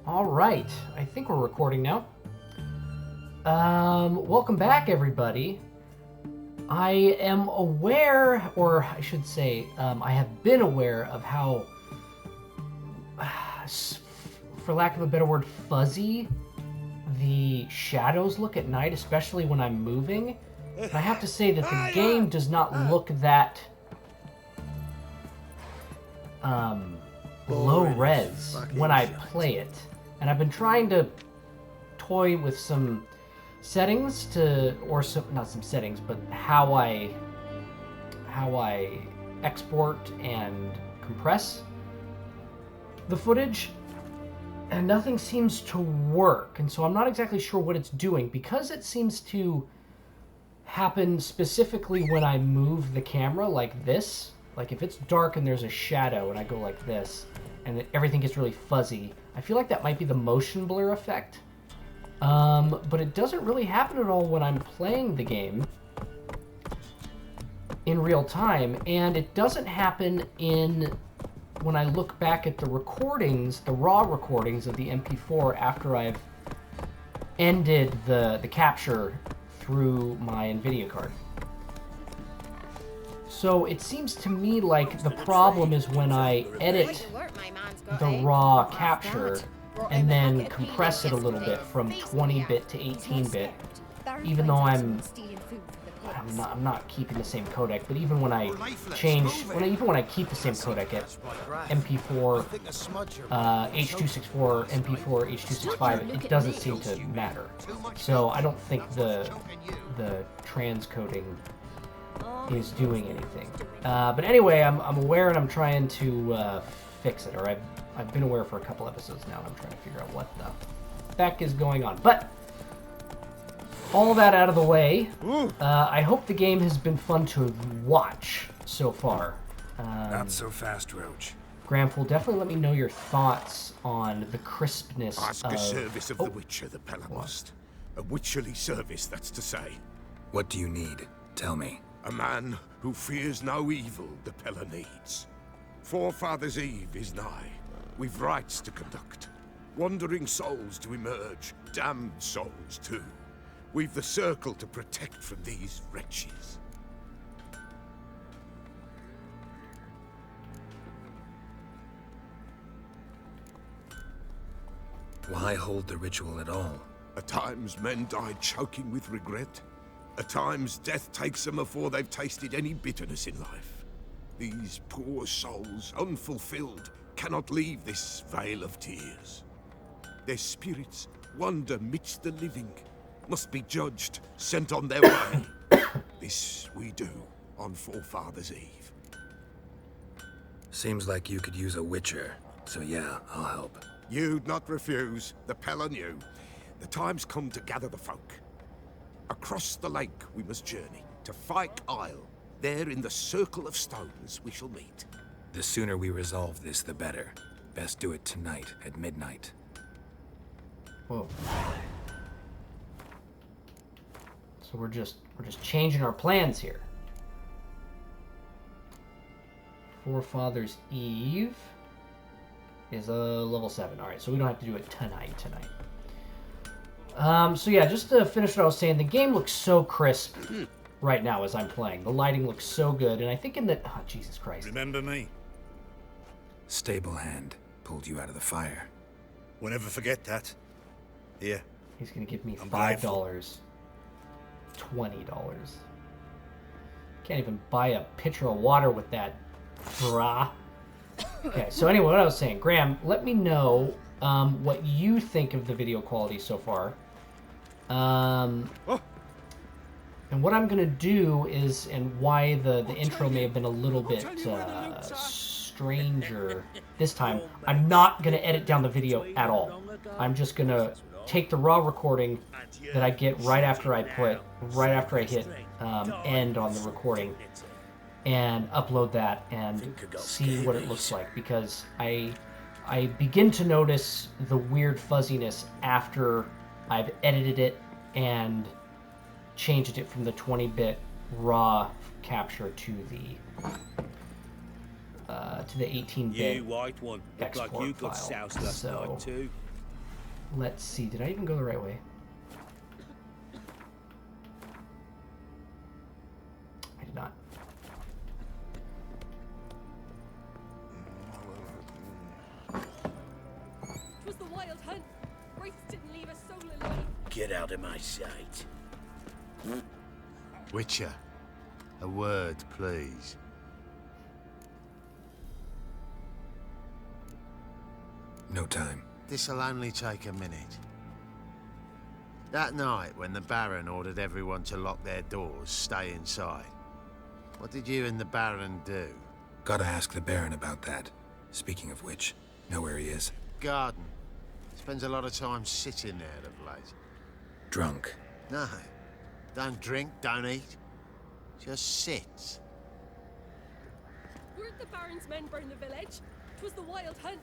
All right, I think we're recording now. Welcome back, everybody. I am aware, or I should say, I have been aware of how, for lack of a better word, fuzzy the shadows look at night, especially when I'm moving. And I have to say that the game does not look that low res when I play it. And I've been trying to toy with some settings to, or some, not some settings, but how I export and compress the footage, and nothing seems to work. And so I'm not exactly sure what it's doing, because it seems to happen specifically when I move the camera like this. Like if it's dark and there's a shadow and I go like this and everything gets really fuzzy, I feel like that might be the motion blur effect. But it doesn't really happen at all when I'm playing the game in real time, and it doesn't happen when I look back at the recordings, the raw recordings of the MP4 after I've ended the capture through my NVIDIA card. So it seems to me like the problem is when I edit the raw capture and then compress it a little bit from 20-bit to 18-bit, even though I'm not keeping the same codec, but even when I even when I keep the same codec at MP4, H.264, MP4, H.265, it doesn't seem to matter. So I don't think the transcoding is doing anything. But anyway, I'm aware and I'm trying to fix it, or I've been aware for a couple episodes now, and I'm trying to figure out what the heck is going on. But all that out of the way, I hope the game has been fun to watch so far. Not so fast, Roach. Gramful, definitely let me know your thoughts on the crispness Ask of... a service of the Witcher, the Pella must. A witcherly service, that's to say. What do you need? Tell me. A man who fears no evil the Pella needs. Forefathers' Eve is nigh. We've rites to conduct. Wandering souls to emerge. Damned souls, too. We've the circle to protect from these wretches. Why hold the ritual at all? At times men die choking with regret. At times death takes them before they've tasted any bitterness in life. These poor souls, unfulfilled, cannot leave this vale of tears. Their spirits wander midst the living, must be judged, sent on their way. This we do on Forefathers' Eve. Seems like you could use a witcher, so yeah, I'll help. You'd not refuse, the Pella knew. The time's come to gather the folk. Across the lake we must journey, to Fyke Isle. There in the circle of stones we shall meet. The sooner we resolve this, the better. Best do it tonight at midnight. Whoa. So we're just changing our plans here. Forefathers' Eve is a level 7. All right, so we don't have to do it tonight. So yeah, just to finish what I was saying, the game looks so crisp right now as I'm playing. The lighting looks so good, and I think in the... Oh, Jesus Christ. Remember me? Stable hand pulled you out of the fire. We'll never forget that. Here. He's going to give me $5. grateful. $20. Can't even buy a pitcher of water with that, brah. Okay, so anyway, what I was saying, Graham, let me know what you think of the video quality so far. And what I'm going to do is, and why the intro may have been a little bit stranger this time, I'm not going to edit down the video at all. I'm just going to take the raw recording that I get right after I hit end on the recording and upload that and see what it looks like, because I begin to notice the weird fuzziness after I've edited it and changed it from the 20-bit raw capture to the 18-bit You white one, look like you got file. soused last So night too. Let's see. Did I even go the right way? I did not. It was the wild hunt. Wraiths didn't leave a soul alive. Get out of my sight. Witcher, a word, please. No time. This'll only take a minute. That night, when the Baron ordered everyone to lock their doors, stay inside, what did you and the Baron do? Gotta ask the Baron about that. Speaking of which, know where he is? Garden. Spends a lot of time sitting there of late. Drunk. No. Don't drink, don't eat. Just sits. Weren't the Baron's men burn the village? It was the wild hunt.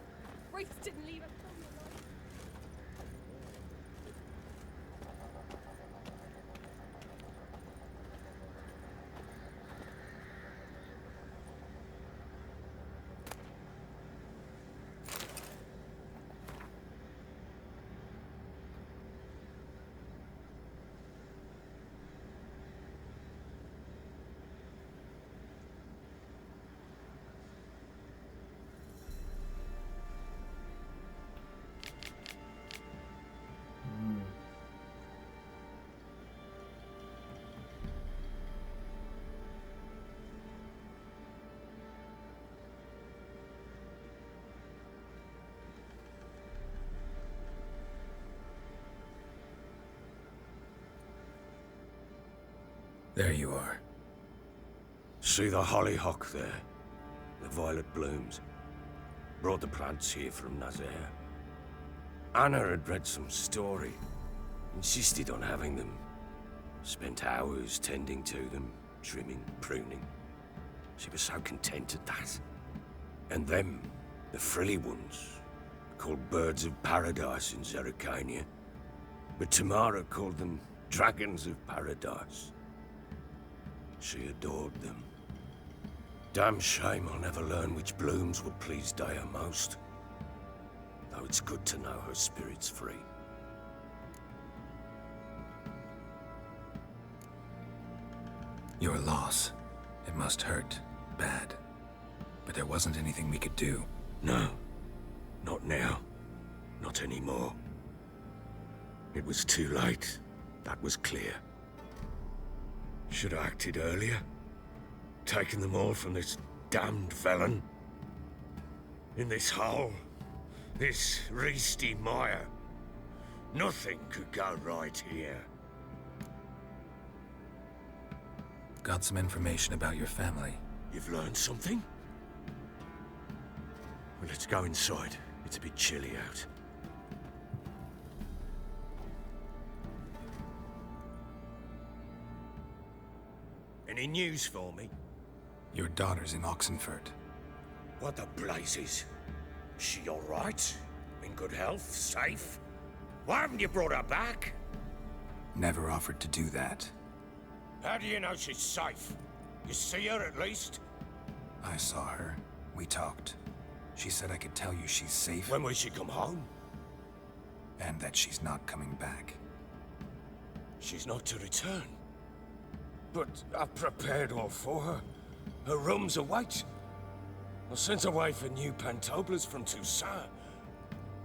Wraiths didn't leave a soul alive. There you are. See the hollyhock there? The violet blooms. Brought the plants here from Nazaire. Anna had read some story. Insisted on having them. Spent hours tending to them, trimming, pruning. She was so content at that. And them, the frilly ones, called birds of paradise in Zerrikania. But Tamara called them dragons of paradise. She adored them. Damn shame I'll never learn which blooms will please Daya most. Though it's good to know her spirit's free. Your loss. It must hurt. Bad. But there wasn't anything we could do. No. Not now. Not anymore. It was too late. That was clear. Should have acted earlier. Taken them all from this damned felon. In this hole. This reesty mire. Nothing could go right here. Got some information about your family. You've learned something? Well, let's go inside. It's a bit chilly out. Any news for me? Your daughter's in Oxenfurt. What the blazes? She all right? In good health? Safe? Why haven't you brought her back? Never offered to do that. How do you know she's safe? You see her at least? I saw her. We talked. She said I could tell you she's safe. When will she come home? And that she's not coming back. She's not to return. But I've prepared all for her. Her rooms await. I sent away for new pantoblas from Toussaint.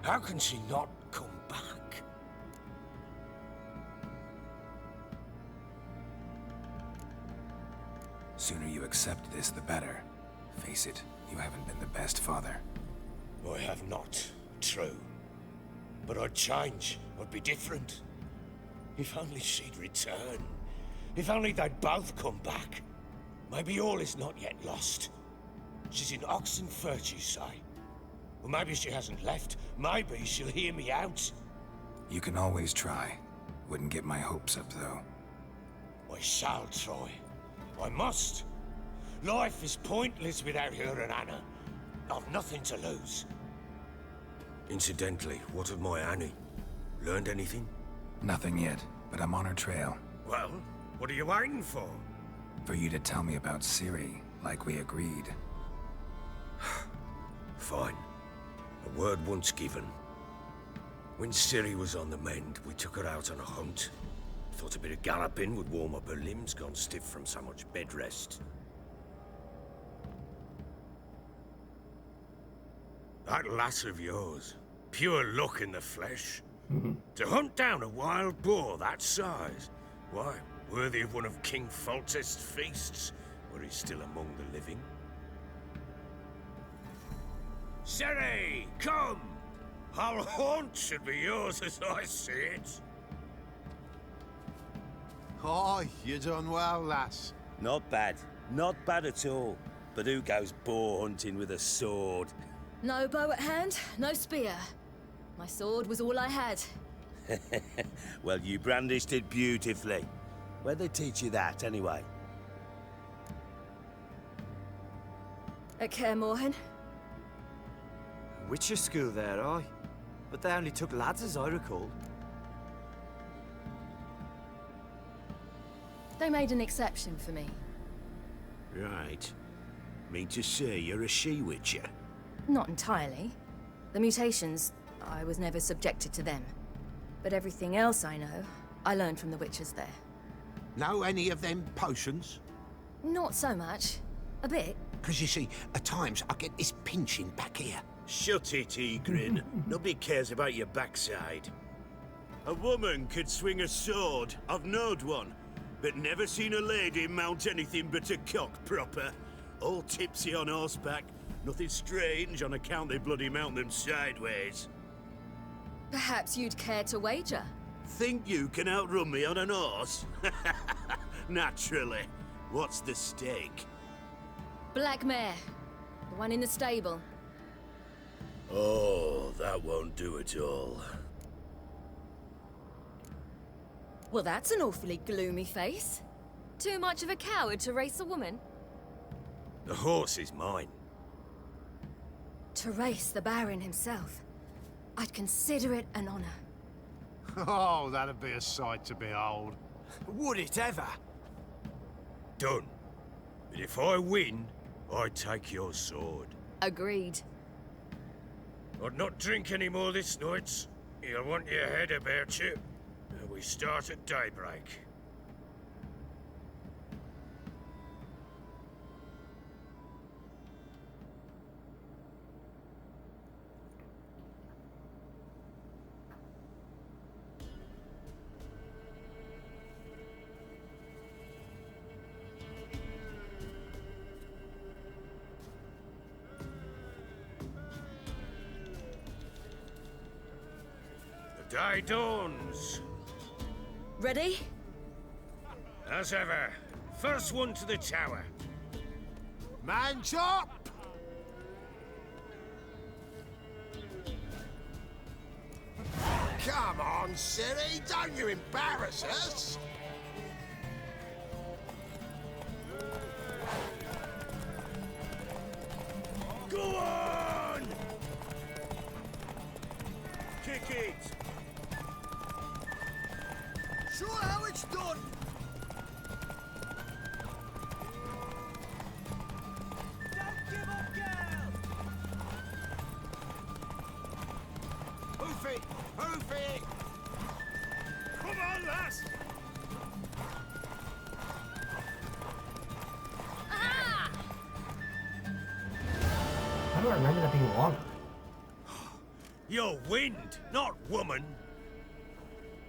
How can she not come back? Sooner you accept this, the better. Face it, you haven't been the best father. I have not, true. But I'd change, I'd be different. If only she'd return. If only they'd both come back. Maybe all is not yet lost. She's in Oxenfurt, you say? Well, maybe she hasn't left. Maybe she'll hear me out. You can always try. Wouldn't get my hopes up, though. I shall try. I must. Life is pointless without her and Anna. I've nothing to lose. Incidentally, what of my Annie? Learned anything? Nothing yet, but I'm on her trail. Well, what are you waiting for? For you to tell me about Ciri, like we agreed. Fine. A word once given. When Ciri was on the mend, we took her out on a hunt. Thought a bit of galloping would warm up her limbs, gone stiff from so much bed rest. That lass of yours, pure luck in the flesh. To hunt down a wild boar that size, why, worthy of one of King Foltest's feasts, where he's still among the living. Ciri, come! Our haunt should be yours as I see it. Oh, you done well, lass. Not bad. Not bad at all. But who goes boar hunting with a sword? No bow at hand, no spear. My sword was all I had. Well, you brandished it beautifully. Where'd they teach you that, anyway? At Kaer Morhen. Witcher school there, aye. But they only took lads, as I recall. They made an exception for me. Right. Mean to say you're a she-witcher? Not entirely. The mutations, I was never subjected to them. But everything else I know, I learned from the witches there. Know any of them potions? Not so much. A bit. Because you see, at times I get this pinching back here. Shut it, Egrin. Nobody cares about your backside. A woman could swing a sword. I've knowed one. But never seen a lady mount anything but a cock proper. All tipsy on horseback. Nothing strange on account they bloody mount them sideways. Perhaps you'd care to wager? Think you can outrun me on an horse? Naturally. What's the stake? Black mare. The one in the stable. Oh, that won't do at all. Well, that's an awfully gloomy face. Too much of a coward to race a woman? The horse is mine. To race the Baron himself. I'd consider it an honor. Oh, that'd be a sight to behold. Would it ever? Done. But if I win, I take your sword. Agreed. I'd not drink any more this night. You'll want your head about you. We start at daybreak. The day dawns. Ready? As ever, first one to the tower. Man chop! Come on, Ciri, don't you embarrass us! Go on! Kick it! Sure how it's done. Don't give up, Geralt! Hoof it! Hoof it! Come on, lass! How do I remember that being longer? You're wind, not woman.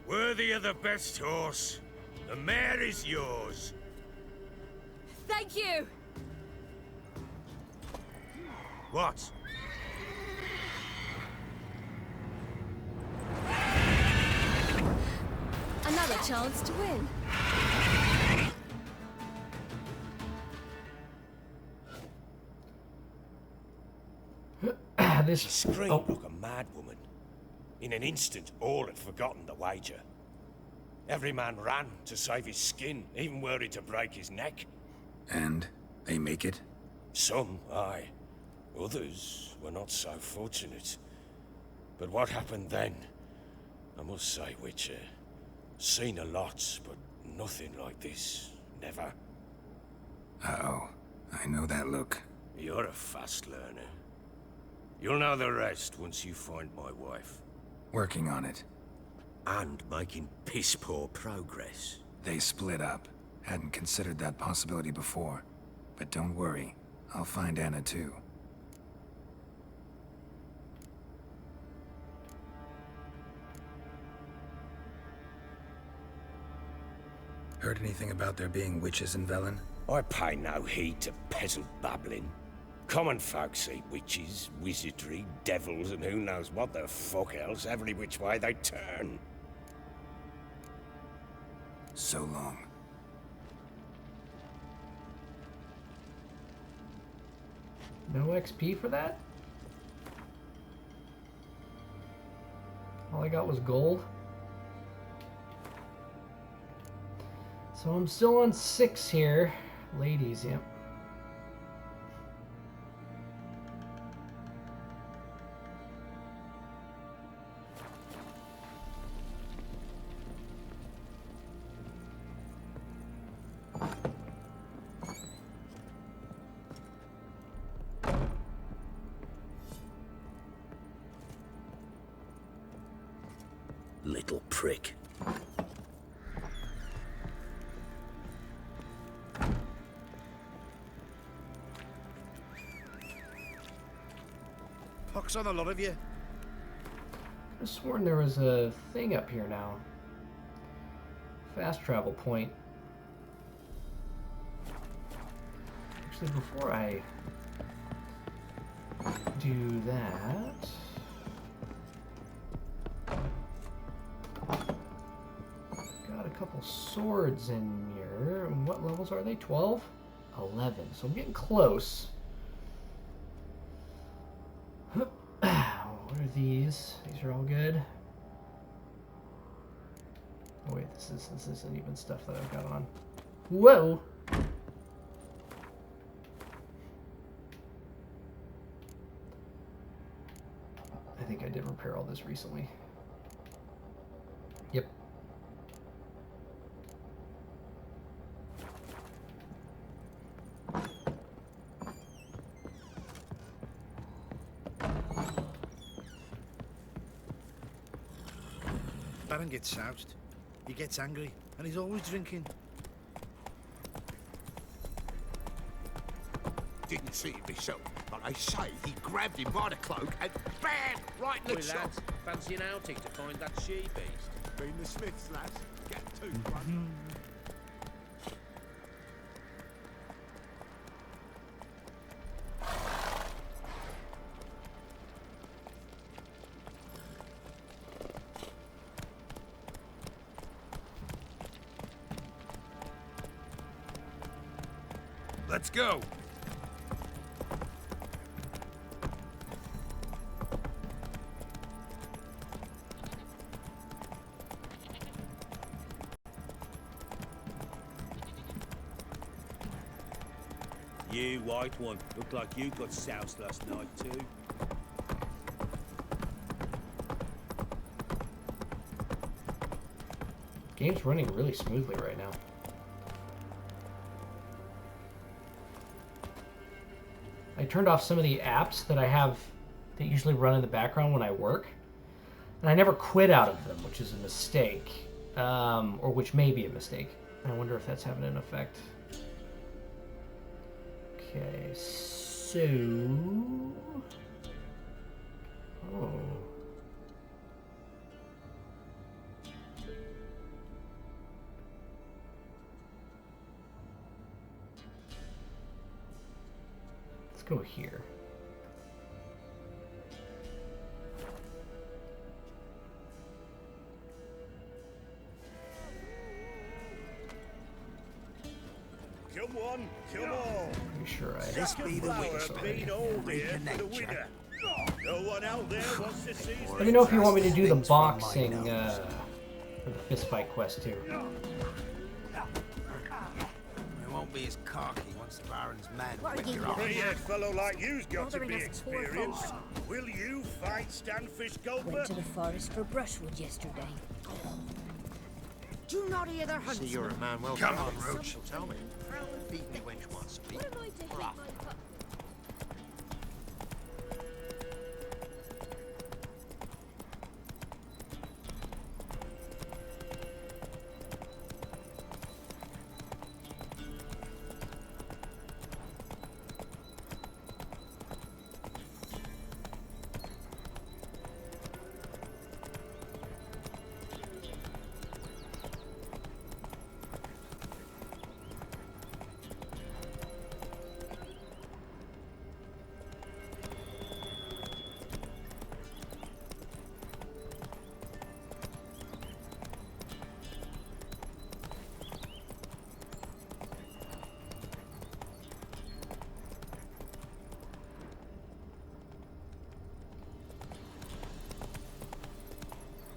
Worthy of the best horse. The mare is yours. Thank you! What? Another chance to win. This Screamed oh, like a mad woman. In an instant, all had forgotten the wager. Every man ran to save his skin, even worried to break his neck. And they make it? Some, aye. Others were not so fortunate. But what happened then? I must say, Witcher, seen a lot, but nothing like this. Never. Uh-oh. I know that look. You're a fast learner. You'll know the rest once you find my wife. Working on it. And making piss-poor progress. They split up. Hadn't considered that possibility before. But don't worry. I'll find Anna too. Heard anything about there being witches in Velen? I pay no heed to peasant babbling. Common folk see witches, wizardry, devils, and who knows what the fuck else every which way they turn. So long. No XP for that? All I got was gold. So I'm still on 6 here. Ladies, yep. Little prick. Pox on a lot of you. I've sworn there was a thing up here now. Fast travel point. Actually, before I do that, got a couple swords in here. And what levels are they? 12? 11. So I'm getting close. What are these? These are all good. Oh wait, this isn't even stuff that I've got on. Whoa! I think I did repair all this recently. Yep. Baron gets soused. He gets angry, and he's always drinking. Didn't see it myself, but I say he grabbed him by the cloak and bam! Right in the chop. Lads, fancy an outing to find that she-beast? Been the Smiths, lads. Get two, one. Let's go! You white one, look like you got soused last night too. Game's running really smoothly right now. I turned off some of the apps that I have that usually run in the background when I work. And I never quit out of them, which is a mistake. Or which may be a mistake. I wonder if that's having an effect. Okay, so... Oh. Let's go here. Come on, come on. Pretty sure I... This be the winner. No one out there wants to see. Let me know if you want me to do the boxing for the fist fight quest too. It won't be as cocky once the Baron's mad with your A eyes. red fellow like you's got to be Bothering us poor experienced. folk. Will you fight Stanfish Went Gulper? to the forest for brushwood yesterday. Do not hear their huntsman. See, you're a man well Come trained. on, Roach. Tell me, beat me when you want to speak. What am I to hit my cup?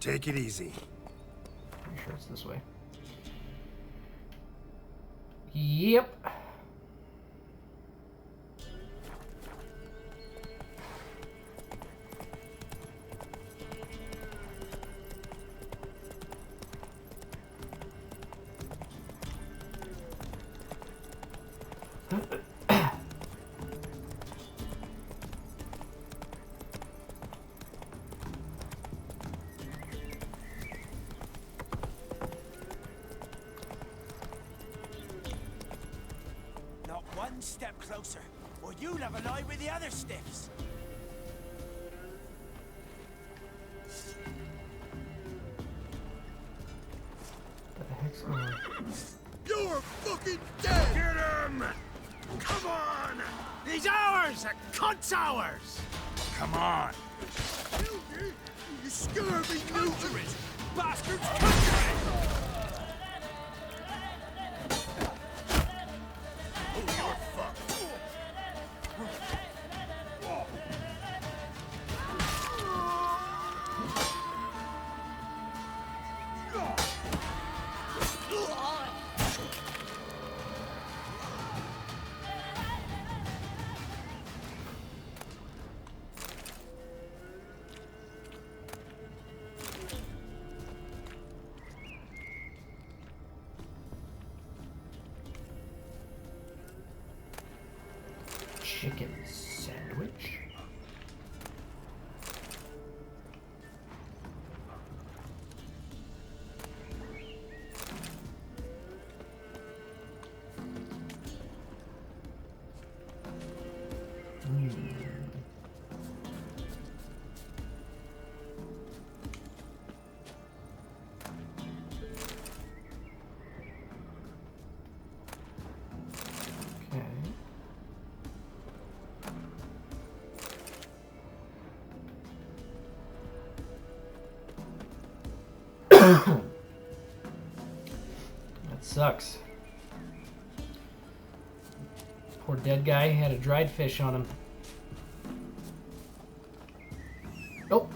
Take it easy. Pretty sure it's this way. Yep. Not one step closer, or you'll have a lie with the other stiffs. What the heck's going on? You're fucking dead! Get him! Come on! He's ours! A cunt's ours! Come on! You scurvy nutrient! Bastards, country! Oh, you're fucked! Chicken sandwich. Okay. That sucks. Poor dead guy had a dried fish on him. Oh.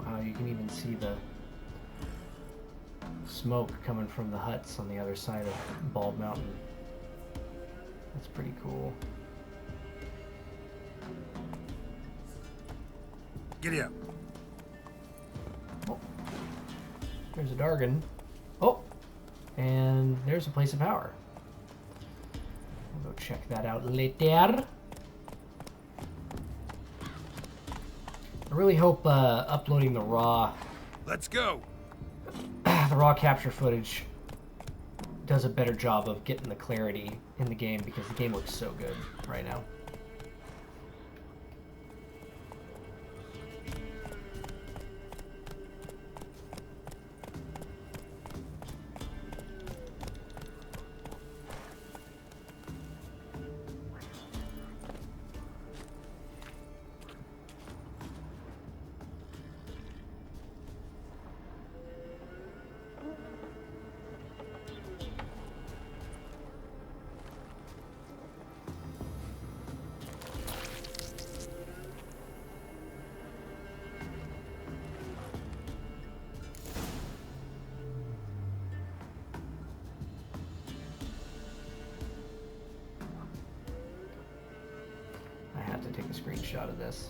Wow, you can even see the smoke coming from the huts on the other side of Bald Mountain. That's pretty cool. Giddy up. Oh, there's a Dargan. Oh, and there's a place of power. We'll go check that out later. I really hope uploading the raw Let's go! the raw capture footage does a better job of getting the clarity in the game, because the game looks so good right now. I have to take a screenshot of this.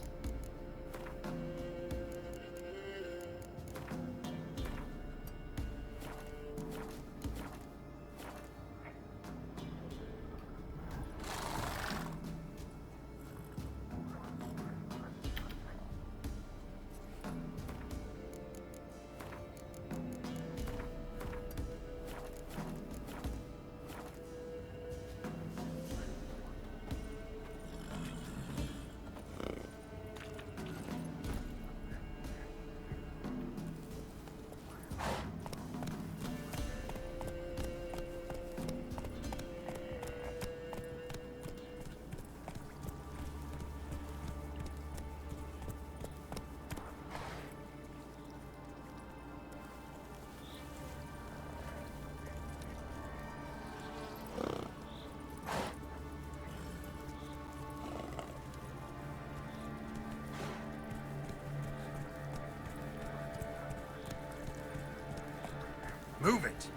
Move it!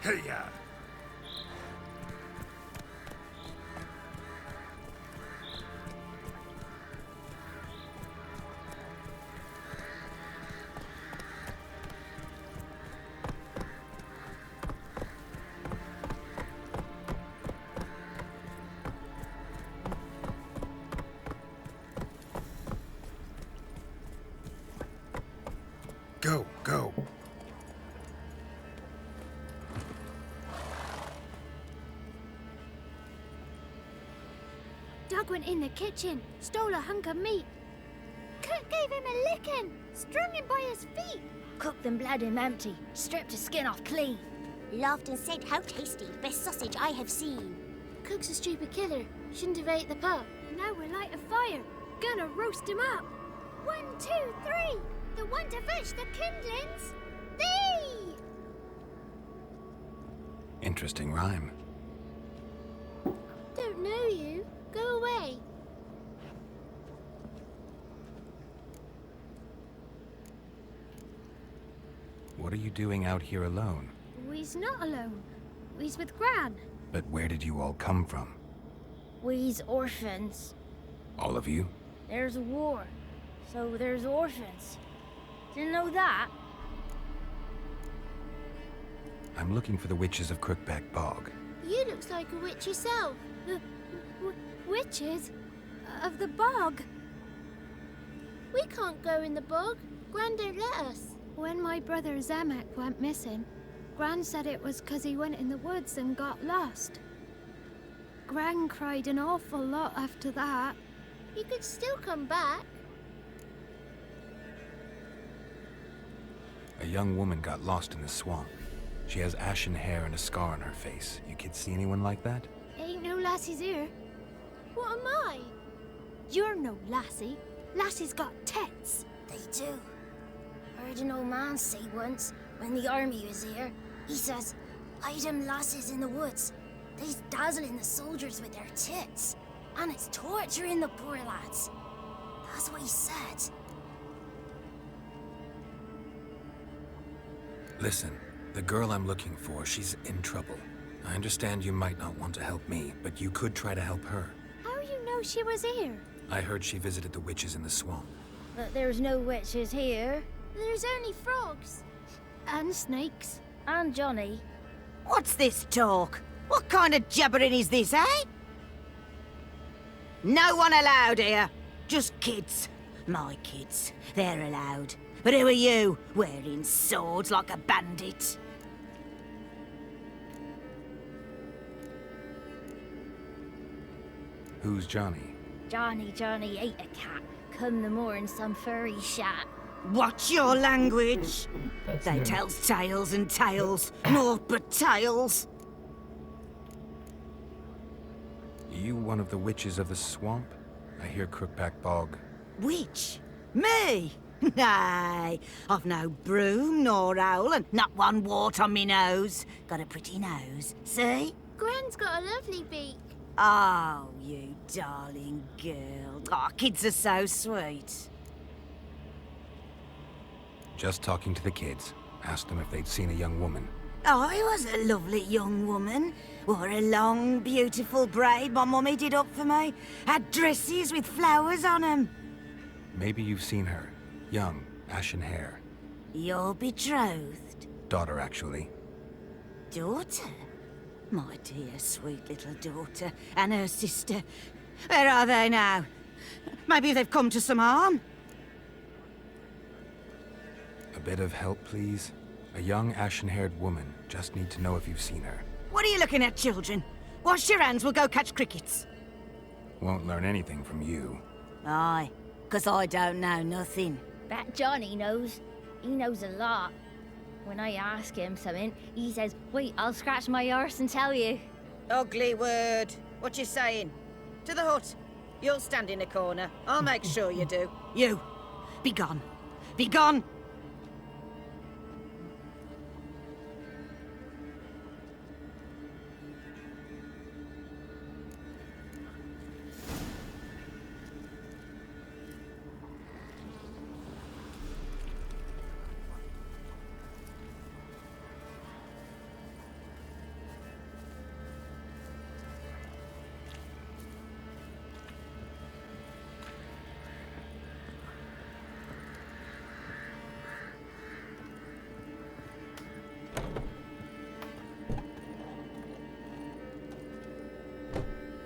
Hey-ya! Go, go. Doug went in the kitchen, stole a hunk of meat. Cook gave him a licking, strung him by his feet. Cooked and bled him empty, stripped his skin off clean. Laughed and said, "How tasty, best sausage I have seen." Cook's a stupid killer, shouldn't have ate the pup. Now we'll light a fire, gonna roast him up. 1, 2, 3, the one to fetch the kindlings. Thee! Interesting rhyme. Don't know you. Go away. What are you doing out here alone? We's not alone. We's with Gran. But where did you all come from? We's orphans. All of you? There's a war, so there's orphans. Didn't know that? I'm looking for the witches of Crookback Bog. You looks like a witch yourself. Witches? Of the bog? We can't go in the bog. Gran don't let us. When my brother Zamek went missing, Gran said it was 'cause he went in the woods and got lost. Gran cried an awful lot after that. You could still come back. A young woman got lost in the swamp. She has ashen hair and a scar on her face. You kids see anyone like that? Ain't no lassies here. What am I? You're no lassie. Lassies got tits. They do. Heard an old man say once, when the army was here, he says, "Hide them lasses in the woods. They's dazzling the soldiers with their tits. And it's torturing the poor lads." That's what he said. Listen, the girl I'm looking for, she's in trouble. I understand you might not want to help me, but you could try to help her. How you know she was here? I heard she visited the witches in the swamp. But there's no witches here. There's only frogs. And snakes. And Johnny. What's this talk? What kind of jabbering is this, eh? No one allowed here. Just kids. My kids. They're allowed. But who are you, wearing swords like a bandit? Who's Johnny? Johnny ate a cat. Come the more in some furry shat. Watch your language. They new. tells tales and tales. Naught but tales. You one of the witches of the swamp? I hear Crookback Bog. Witch? Me? Nay, I've no broom nor owl and not one wart on me nose. Got a pretty nose, see? Gran's got a lovely beak. Oh, you darling girl. Oh, kids are so sweet. Just talking to the kids. Asked them if they'd seen a young woman. I was a lovely young woman. Wore a long, beautiful braid my mummy did up for me. Had dresses with flowers on 'em. Maybe you've seen her. Young, ashen hair. You're betrothed? Daughter, actually. Daughter? My dear, sweet little daughter. And her sister. Where are they now? Maybe they've come to some harm? bit of help, please? A young ashen-haired woman. Just need to know if you've seen her. What are you looking at, children? Wash your hands, we'll go catch crickets. Won't learn anything from you. Aye, 'cause I don't know nothing. That Johnny knows. He knows a lot. When I ask him something, he says, wait, I'll scratch my arse and tell you. Ugly word. What you saying? To the hut. You'll stand in a corner. I'll make sure you do. You, be gone. Be gone!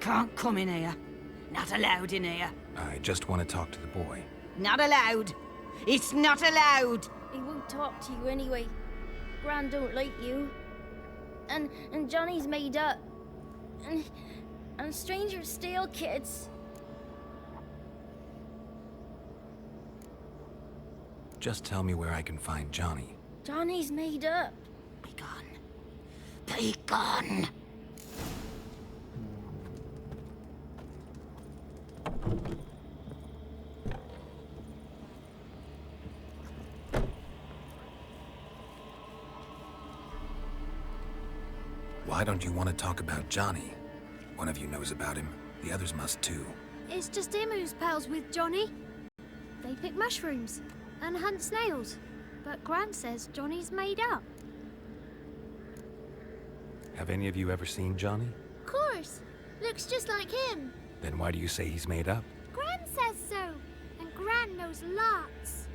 Can't come in here. Not allowed in here. I just want to talk to the boy. Not allowed. It's not allowed. He won't talk to you anyway. Gran don't like you. And Johnny's made up. And strangers steal kids. Just tell me where I can find Johnny. Johnny's made up. Be gone. Be gone. Why don't you want to talk about Johnny? One of you knows about him. The others must too. It's just him who's pals with Johnny. They pick mushrooms and hunt snails. But Gran says Johnny's made up. Have any of you ever seen Johnny? Of course. Looks just like him. Then why do you say he's made up? Gran says so. And Gran knows lots.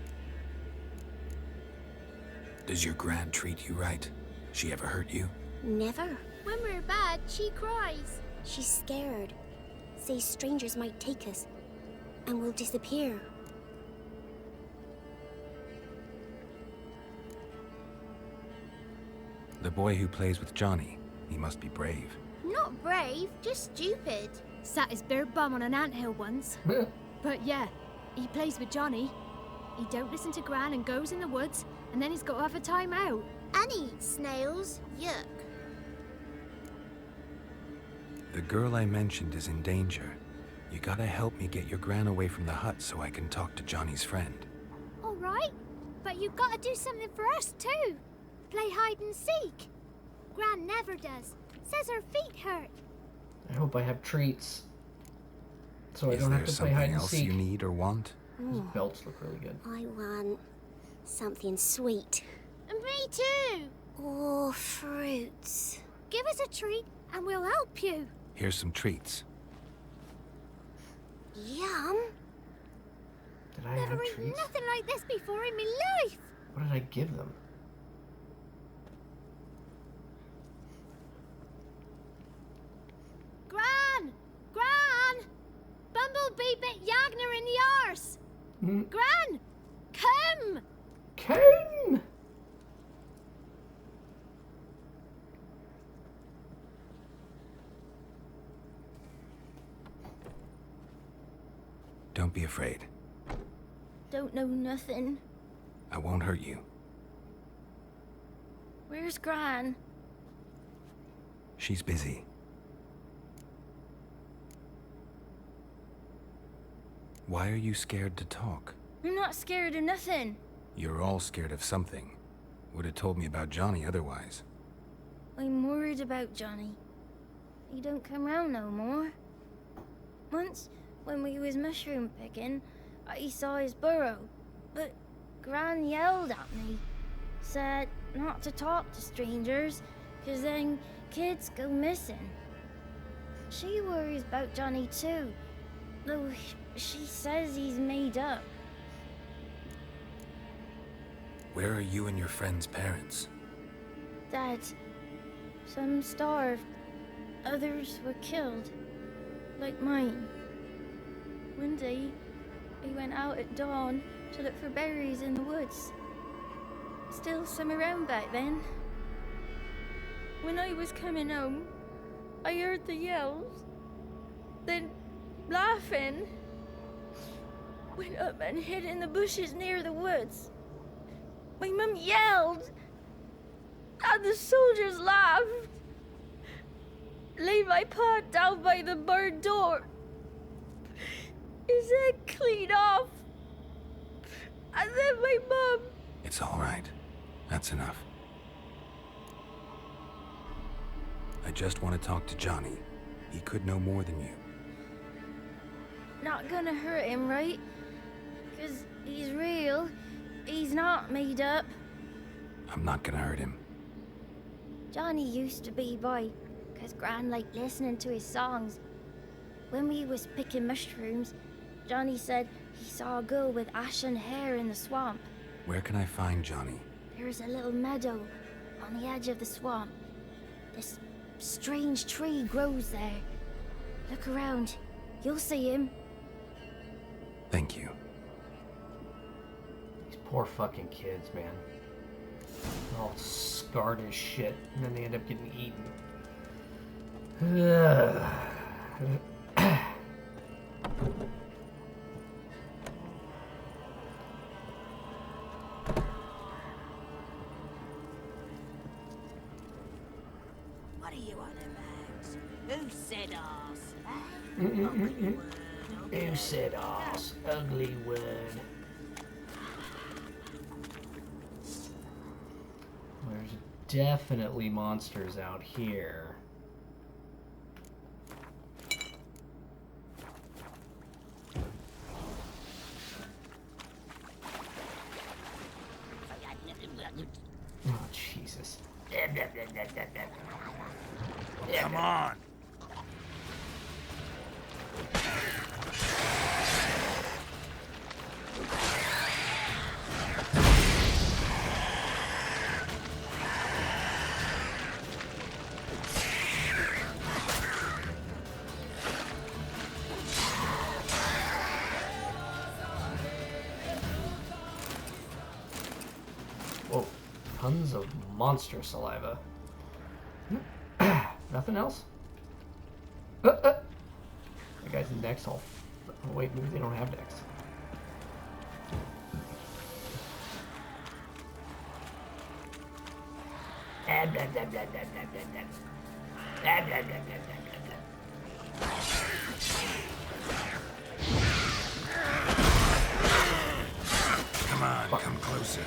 Does your Gran treat you right? She ever hurt you? Never. When we're bad, she cries. She's scared. Says strangers might take us. And we'll disappear. The boy who plays with Johnny, he must be brave. Not brave, just stupid. Sat his bare bum on an anthill once. But yeah, he plays with Johnny. He don't listen to Gran and goes in the woods, and then he's got to have a time out. And he eats snails. Yuck. The girl I mentioned is in danger. You gotta help me get your Gran away from the hut so I can talk to Johnny's friend. All right, but you've got to do something for us too. Play hide and seek. Gran never does. Says her feet hurt. I hope I have treats. So I Is don't have there to play hide something and else seek. you need or want? These belts look really good. I want something sweet. And me too. Oh, fruits. Give us a treat and we'll help you. Here's some treats. Yum. Did I Never have eaten treats? nothing like this before in my life. What did I give them? Gran! Gran! Bumblebee bit Yagner in the arse. Gran! Come! Ken! Don't be afraid. Don't know nothing. I won't hurt you. Where's Gran? She's busy. Why are you scared to talk? I'm not scared of nothing. You're all scared of something. Would have told me about Johnny otherwise. I'm worried about Johnny. He don't come round no more. Once, when we was mushroom picking, I saw his burrow. But Gran yelled at me. Said not to talk to strangers, 'cause then kids go missing. She worries about Johnny too, though she says he's made up. Where are you and your friend's parents? Dad, some starved, others were killed, like mine. One day, we went out at dawn to look for berries in the woods. still some around back then. When I was coming home, I heard the yells. Then, laughing, went up and hid in the bushes near the woods. My mum yelled, and the soldiers laughed. Laid my pa down by the barn door. His head clean off. And then my mum... It's all right. That's enough. I just want to talk to Johnny. He could know more than you. Not gonna hurt him, right? 'Cause he's real. He's not made up. I'm not gonna hurt him. Johnny used to be boy, 'cause Gran liked listening to his songs. When we was picking mushrooms, Johnny said he saw a girl with ashen hair in the swamp. Where can I find Johnny? There's a little meadow on the edge of the swamp. This strange tree grows there. Look around. You'll see him. Thank you. These poor fucking kids, man. They're all scarred as shit, and then they end up getting eaten. What are you on about? Who said arse? Who said arse? Ugly word. There's definitely monsters out here. Oh, Jesus. Come on. Whoa, tons of monster saliva. Nothing else? The guy's next. Oh, wait, maybe they don't have decks. Come on, come closer.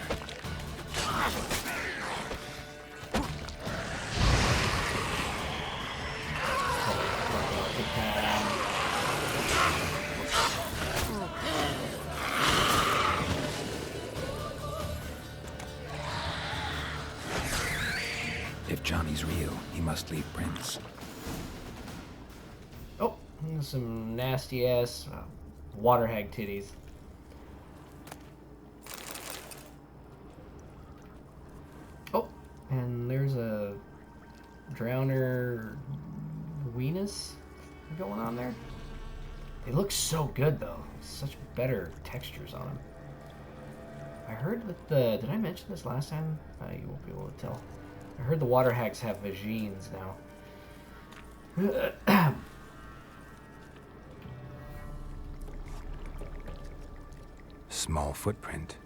If Johnny's real, he must leave prints. Oh, some nasty ass water hag titties. Oh, and there's a drowner weenus going on there. They look so good though. Such better textures on them. I heard that the... Did I mention this last time? You won't be able to tell. I heard the water hags have vagines now. Small footprint.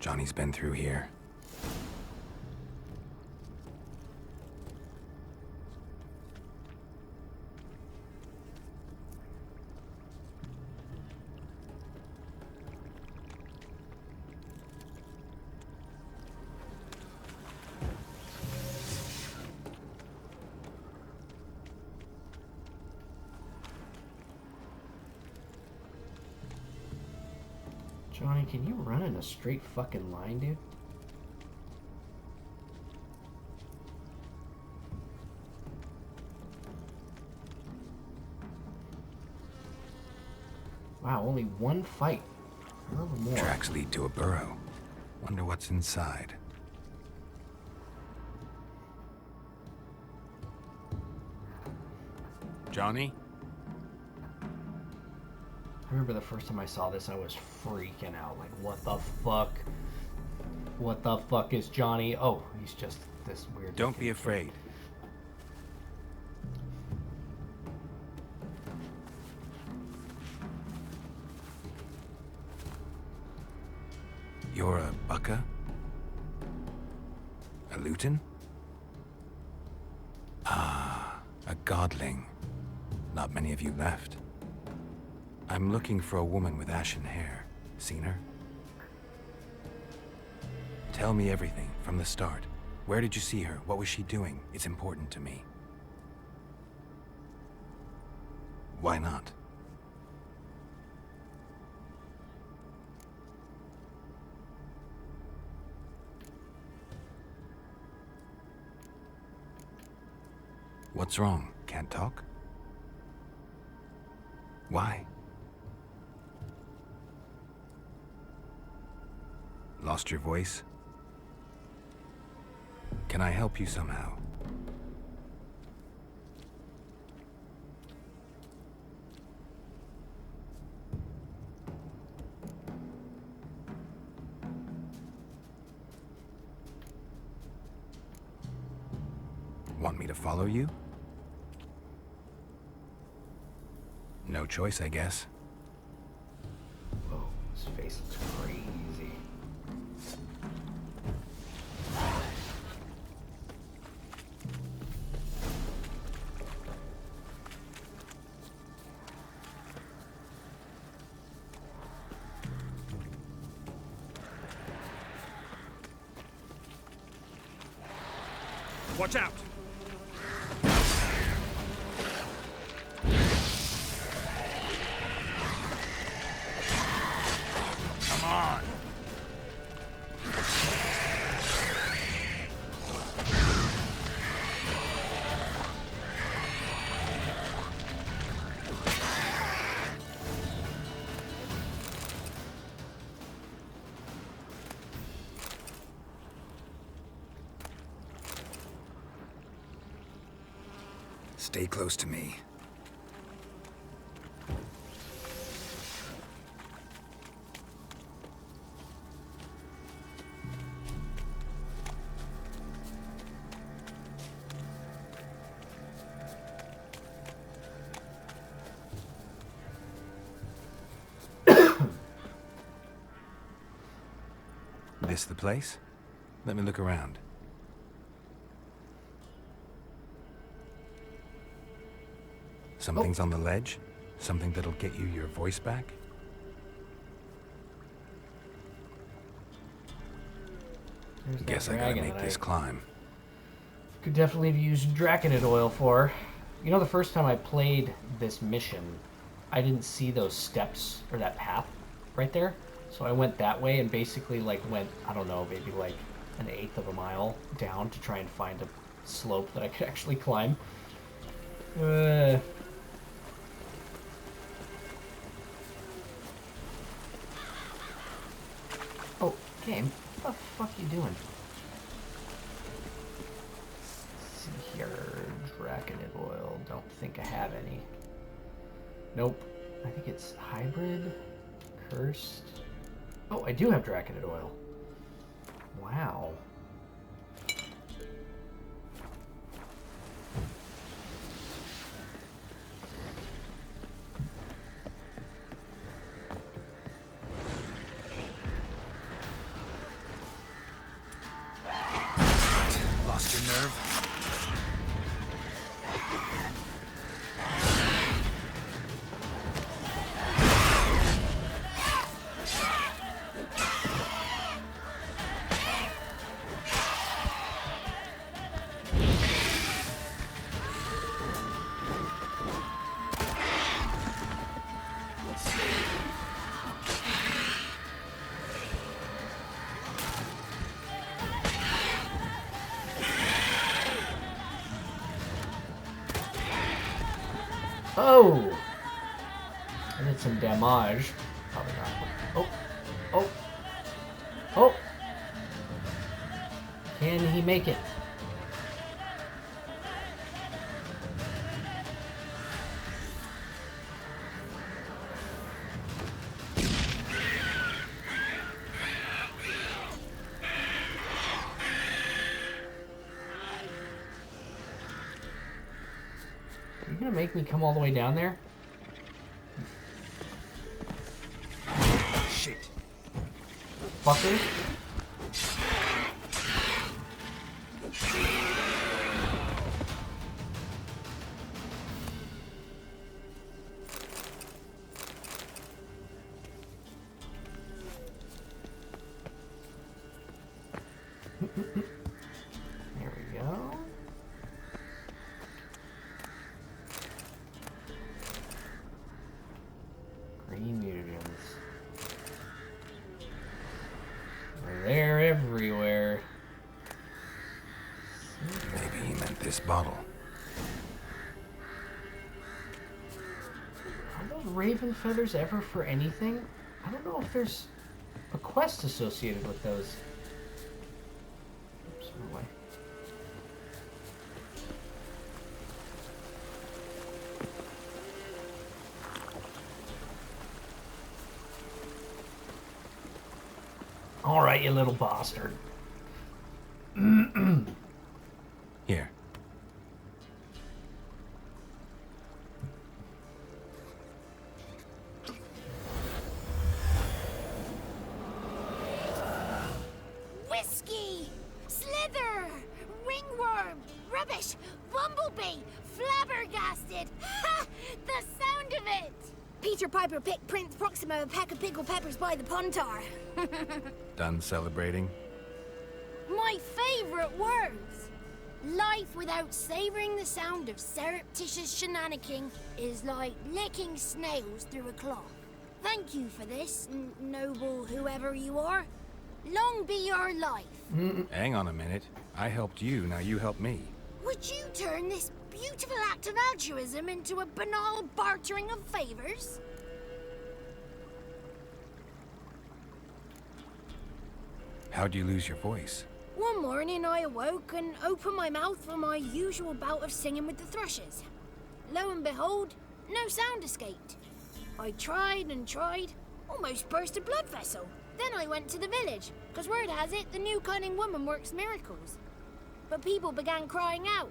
Johnny's been through here. Johnny, can you run in a straight fucking line, dude? Wow, only one fight. A little more. Tracks lead to a burrow. Wonder what's inside. Johnny? I remember the first time I saw this, I was freaking out. Like, what the fuck? What the fuck is Johnny? Oh, he's just this weird. Don't be afraid. You're a Bucka? A Luton? Ah, a godling. Not many of you left. I'm looking for a woman with ashen hair. Seen her? Tell me everything, from the start. Where did you see her? What was she doing? It's important to me. Why not? What's wrong? Can't talk? Why? Lost your voice? Can I help you somehow? Want me to follow you? No choice, I guess. Oh, his face looks crazy. Watch out! Come on! Stay close to me. This the place? Let me look around. Something's on the ledge? Something that'll get you your voice back? Guess I gotta make this climb. Could definitely have used Draconid oil for. You know, the first time I played this mission, I didn't see those steps or that path right there. So I went that way and basically like went, I don't know, maybe like 1/8 of a mile down to try and find a slope that I could actually climb. Oh, game. What the fuck are you doing? Let's see here. Draconid oil. Don't think I have any. Nope. I think it's hybrid. Cursed. Oh, I do have Draconid oil. Wow. Lost your nerve? Oh! I did some damage. Probably not. Oh! Oh! Oh! Can he make it? gonna make me come all the way down there? Shit. Fuckers. There we go. Green mutagens. They're everywhere. Maybe he meant this bottle. Are those raven feathers ever for anything? I don't know if there's a quest associated with those. Oops, no way. All right, you little bastard. Here. Whiskey! Slither! Ringworm! Rubbish! Bumblebee! Flabbergasted! Ha! The sound of it! Peter Piper picked Prince Proxima a pack of pickled peppers by the pontar. Done celebrating? My favorite words! Life without savoring the sound of surreptitious shenanigans is like licking snails through a cloth. Thank you for this, noble whoever you are. Long be your life. Hang on a minute. I helped you, now you help me. Would you turn this beautiful act of altruism into a banal bartering of favors? How'd you lose your voice? One morning I awoke and opened my mouth for my usual bout of singing with the thrushes. Lo and behold, no sound escaped. I tried and tried, almost burst a blood vessel. Then I went to the village, because word has it the new cunning woman works miracles. But people began crying out,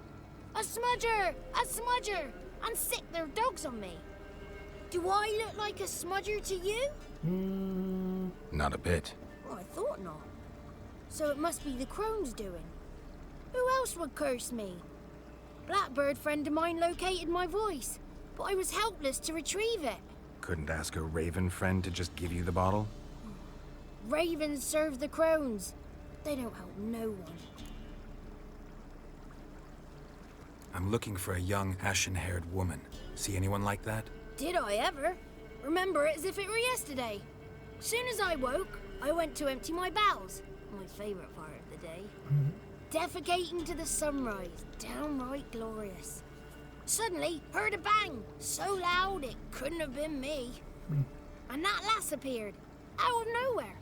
"A smudger! A smudger!" and sicked their dogs on me. Do I look like a smudger to you? Not a bit. Well, I thought not. So it must be the crone's doing. Who else would curse me? Blackbird friend of mine located my voice, but I was helpless to retrieve it. Couldn't ask a raven friend to just give you the bottle? Ravens serve the crones. They don't help no one. I'm looking for a young, ashen-haired woman. See anyone like that? Did I ever? Remember it as if it were yesterday. Soon as I woke, I went to empty my bowels. My favourite part of the day. Defecating to the sunrise. Downright glorious. Suddenly, heard a bang. So loud it couldn't have been me. And that lass appeared. Out of nowhere.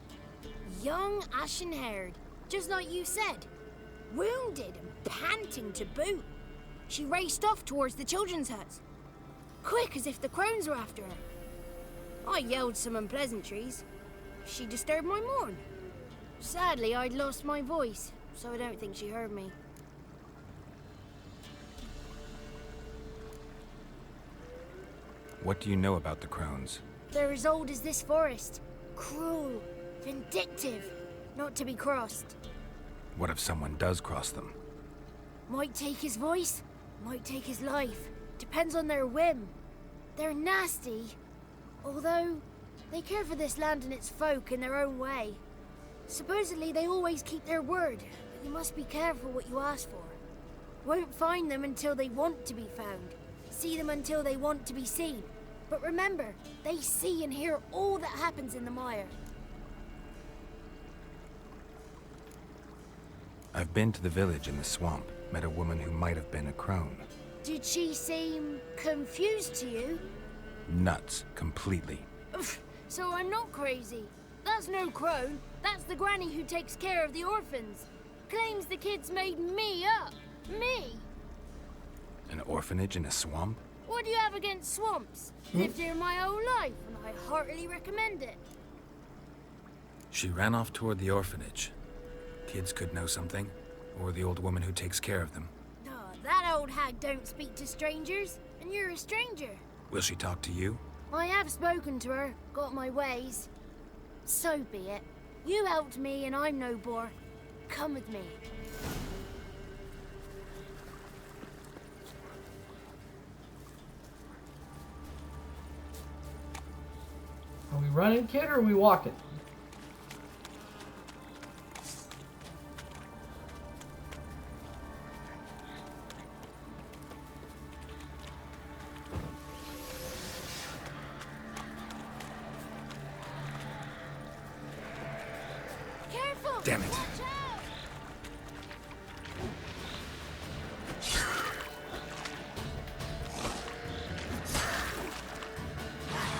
Young, ashen-haired. Just like you said. Wounded and panting to boot. She raced off towards the children's huts. Quick as if the crones were after her. I yelled some unpleasantries. She disturbed my morn. Sadly, I'd lost my voice, so I don't think she heard me. What do you know about the crones? They're as old as this forest. Cruel, vindictive, not to be crossed. What if someone does cross them? Might take his voice, might take his life. Depends on their whim. They're nasty, although they care for this land and its folk in their own way. Supposedly they always keep their word, but you must be careful what you ask for. Won't find them until they want to be found. See them until they want to be seen. But remember, they see and hear all that happens in the mire. I've been to the village in the swamp, met a woman who might have been a crone. Did she seem confused to you? Nuts, completely. So I'm not crazy. That's no crone. That's the granny who takes care of the orphans. Claims the kids made me up. Me! An orphanage in a swamp? What do you have against swamps? Lived here my whole life, and I heartily recommend it. She ran off toward the orphanage. Kids could know something, or the old woman who takes care of them. Oh, that old hag don't speak to strangers, and you're a stranger. Will she talk to you? I have spoken to her, got my ways. So be it. You helped me and I'm no bore. Come with me. Are we running, kid, or are we walking? Careful! Damn it. Watch out!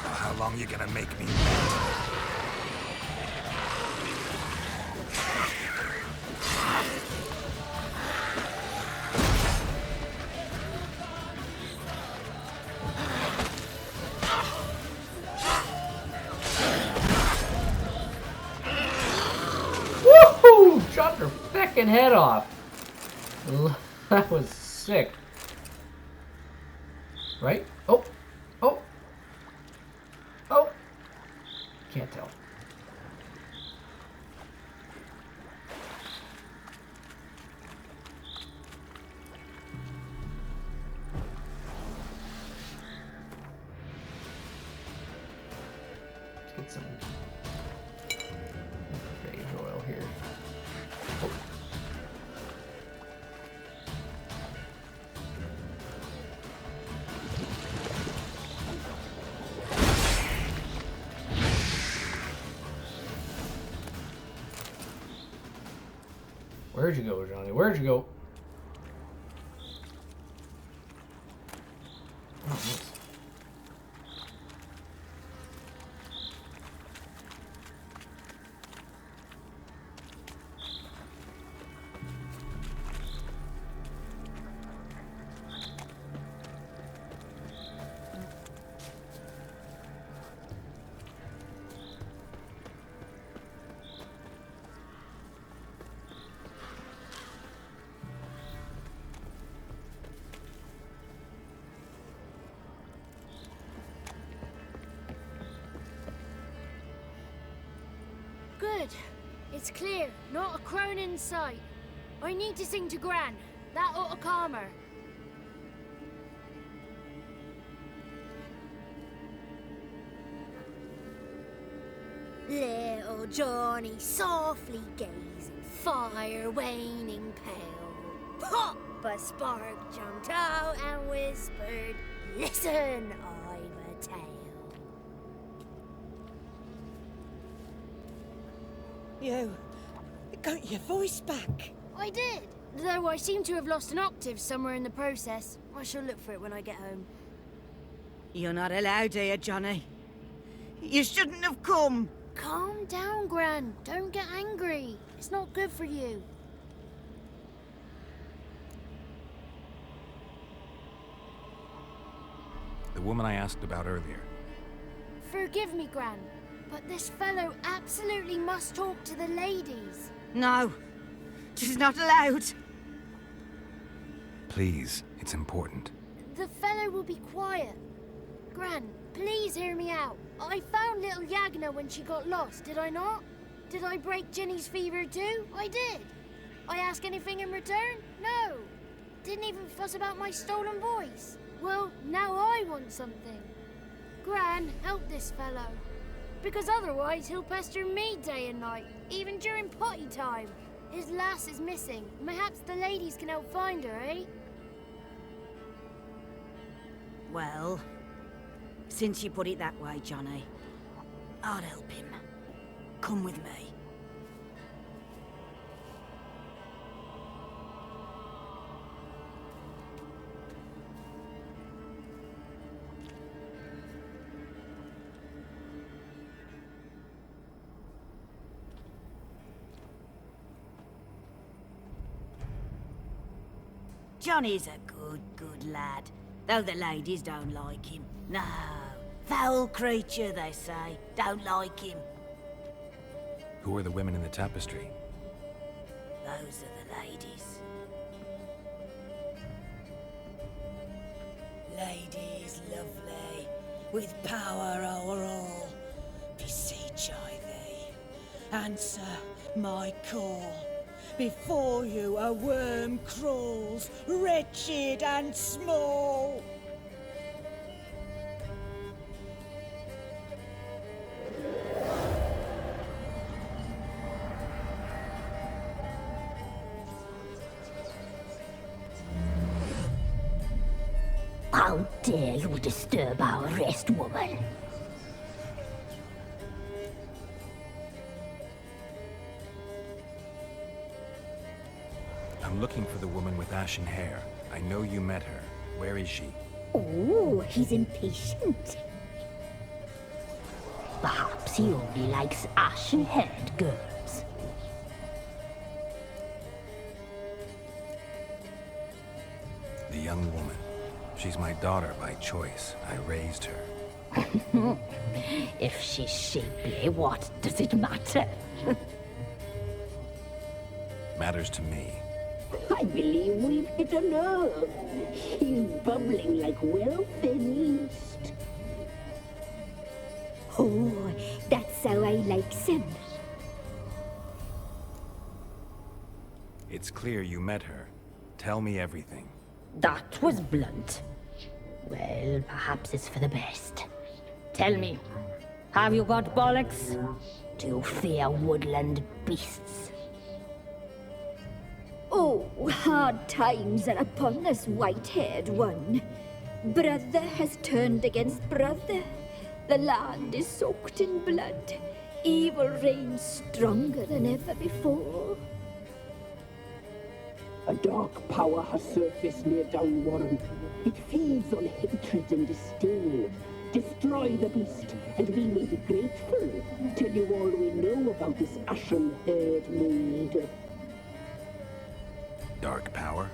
How long you gonna make me? Woohoo! Chopped her feckin' head off. That was sick. Right? Oh. Oh. Oh. Can't tell. Let's get some phage oil here. Oh. Where'd you go, Johnny? Where'd you go? Oh, nice. Good. It's clear. Not a crone in sight. I need to sing to Gran. That ought to calm her. Little Johnny softly gazing, fire waning pale. Pop! A spark jumped out and whispered, "Listen, I've a tale." You got your voice back. I did. Though I seem to have lost an octave somewhere in the process. I shall look for it when I get home. You're not allowed here, Johnny. You shouldn't have come. Calm down, Gran. Don't get angry. It's not good for you. The woman I asked about earlier. Forgive me, Gran, but this fellow absolutely must talk to the ladies. No, she's not allowed. Please, it's important. The fellow will be quiet. Gran, please hear me out. I found little Yagna when she got lost, did I not? Did I break Ginny's fever too? I did. I ask anything in return? No. Didn't even fuss about my stolen voice. Well, now I want something. Gran, help this fellow. Because otherwise he'll pester me day and night, even during potty time. His lass is missing. Perhaps the ladies can help find her, eh? Well, since you put it that way, Johnny, I'll help him. Come with me. Johnny's a good lad, though the ladies don't like him. No, foul creature, they say. Don't like him. Who are the women in the tapestry? Those are the ladies. ladies lovely, with power o'er all, beseech I thee, answer my call. Before you a worm crawls, wretched and small. How dare you disturb our rest, woman? I'm looking for the woman with ashen hair. I know you met her. Where is she? Oh, he's impatient. Perhaps he only likes ashen-haired girls. The young woman. She's my daughter by choice. I raised her. If she's shapely, what does it matter? Matters to me. I believe we've hit a nerve. He's bubbling like well-fed yeast. Oh, that's how I like him. It's clear you met her. Tell me everything. That was blunt. Well, perhaps it's for the best. Tell me, have you got bollocks? Do you fear woodland beasts? Oh, hard times are upon us, white-haired one. Brother has turned against brother. The land is soaked in blood. Evil reigns stronger than ever before. A dark power has surfaced near Downwarren. It feeds on hatred and disdain. Destroy the beast, and we may be grateful. Tell you all we know about this ashen-haired maid. Dark power?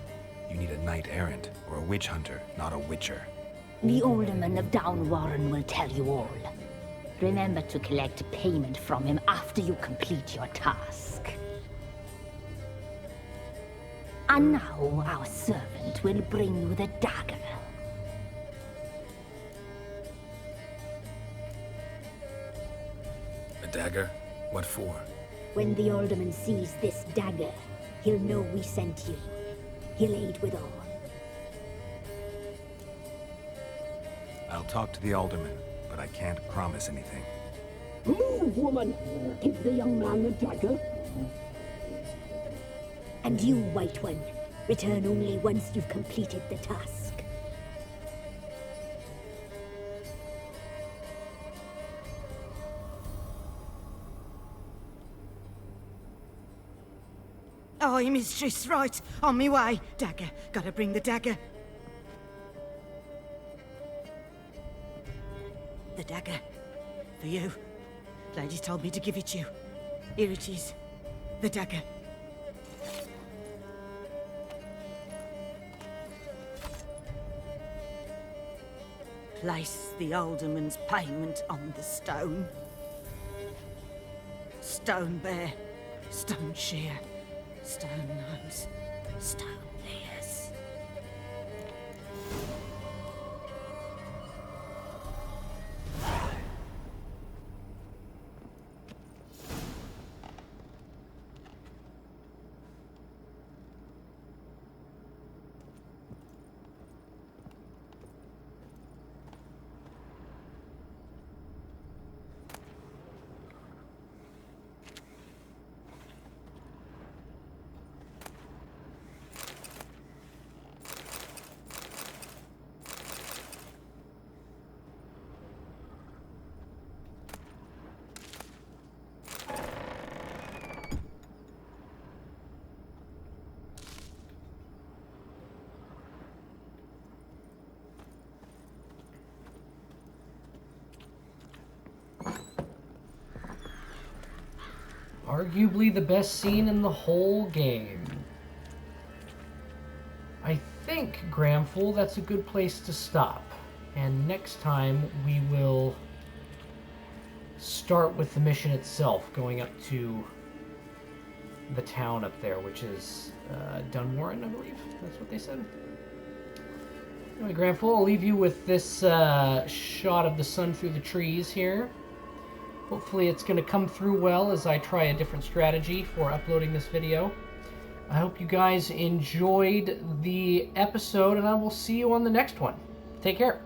You need a knight-errant, or a witch hunter, not a witcher. The alderman of Downwarren will tell you all. Remember to collect payment from him after you complete your task. And now our servant will bring you the dagger. A dagger? What for? When the alderman sees this dagger, he'll know we sent you. He'll aid with all. I'll talk to the alderman, but I can't promise anything. Move, woman! Give the young man the dagger. And you, White One, return only once you've completed the task. Aye, mistress, right. On me way. Dagger. Gotta bring the dagger. The dagger. For you. Lady told me to give it you. Here it is. The dagger. Place the alderman's payment on the stone. Stone bear. Stone shear. Stone nose, stone ears. Arguably the best scene in the whole game. I think, Gramful, that's a good place to stop. And next time we will start with the mission itself, going up to the town up there, which is Dunwarren, I believe. That's what they said. Anyway, Grandful, I'll leave you with this shot of the sun through the trees here. Hopefully it's going to come through well as I try a different strategy for uploading this video. I hope you guys enjoyed the episode, and I will see you on the next one. Take care.